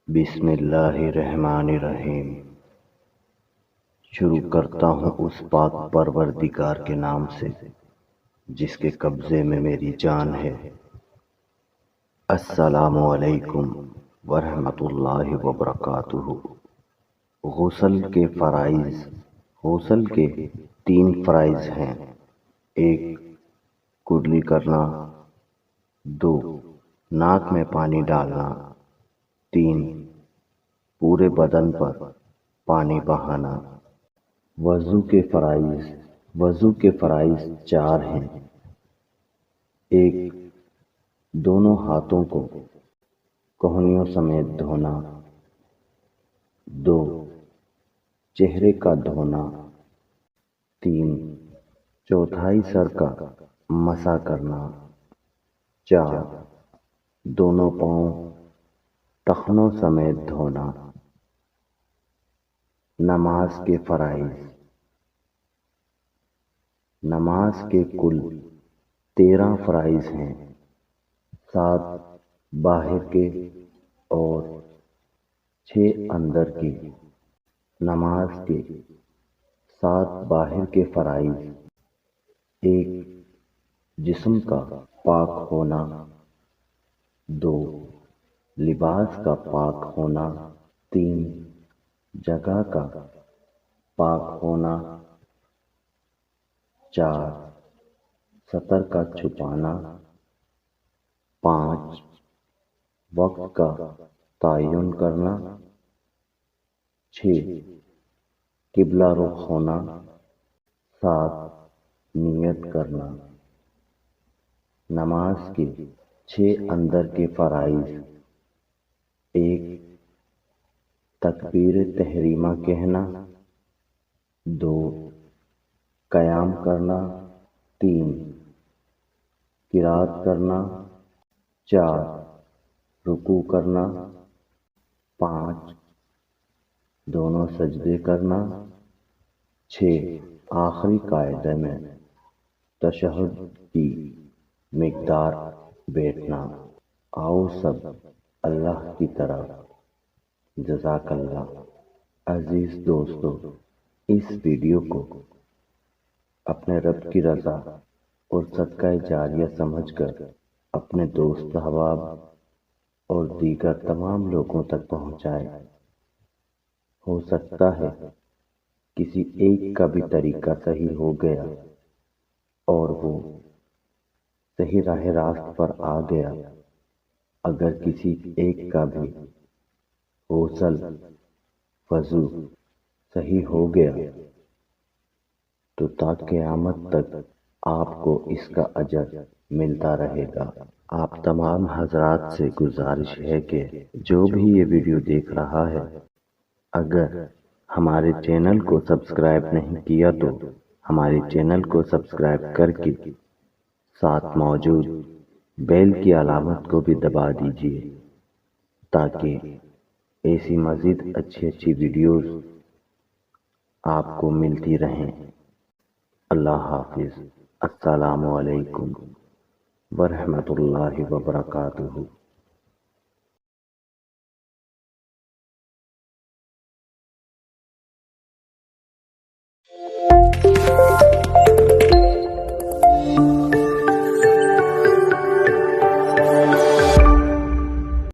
بسم اللہ الرحمن الرحیم۔ شروع کرتا ہوں اس پاک پروردگار کے نام سے جس کے قبضے میں میری جان ہے۔ السلام علیکم ورحمۃ اللہ وبرکاتہ۔ غسل کے فرائض۔ غسل کے 3 فرائض ہیں۔ 1 کلی کرنا، 2 ناک میں پانی ڈالنا، 3 پورے بدن پر پانی بہانا۔ وضو کے فرائض۔ وضو کے فرائض 4 ہیں۔ 1 دونوں ہاتھوں کو کہنیوں سمیت دھونا، 2 چہرے کا دھونا، 3 چوتھائی سر کا مسح کرنا، 4 دونوں پاؤں ٹخنوں سمیت دھونا۔ نماز کے فرائض۔ نماز کے کل 13 فرائض ہیں، 7 باہر کے اور 6 اندر کے۔ نماز کے 7 باہر کے فرائض: 1 جسم کا پاک ہونا، 2 لباس کا پاک ہونا، 3 جگہ کا پاک ہونا، 4 سطر کا چھپانا، 5 وقت کا تعین کرنا، 6 قبلہ رخ ہونا، 7 نیت کرنا۔ نماز کے 6 اندر کے فرائض: 1 تکبیر تحریمہ کہنا، 2 قیام کرنا، 3 قرات کرنا، 4 رکوع کرنا، 5 دونوں سجدے کرنا، 6 آخری قاعدے میں تشہد کی مقدار بیٹھنا۔ آؤ سب اللہ کی طرف۔ جزاک اللہ۔ عزیز دوستو، اس ویڈیو کو اپنے رب کی رضا اور صدقہ جاریہ سمجھ کر اپنے دوست احباب اور دیگر تمام لوگوں تک پہنچائیں۔ ہو سکتا ہے کسی ایک کا بھی طریقہ صحیح ہو گیا اور وہ صحیح راہ راست پر آ گیا۔ اگر کسی ایک کا بھی غسل وضو صحیح ہو گیا تو تا قیامت تک آپ کو اس کا اجر ملتا رہے گا۔ آپ تمام حضرات سے گزارش ہے کہ جو بھی یہ ویڈیو دیکھ رہا ہے، اگر ہمارے چینل کو سبسکرائب نہیں کیا تو ہمارے چینل کو سبسکرائب کر کے ساتھ موجود بیل کی علامت کو بھی دبا دیجیے تاکہ ایسی مزید اچھی ویڈیوز آپ کو ملتی رہیں۔ اللہ حافظ۔ السلام علیکم ورحمۃ اللہ وبرکاتہ۔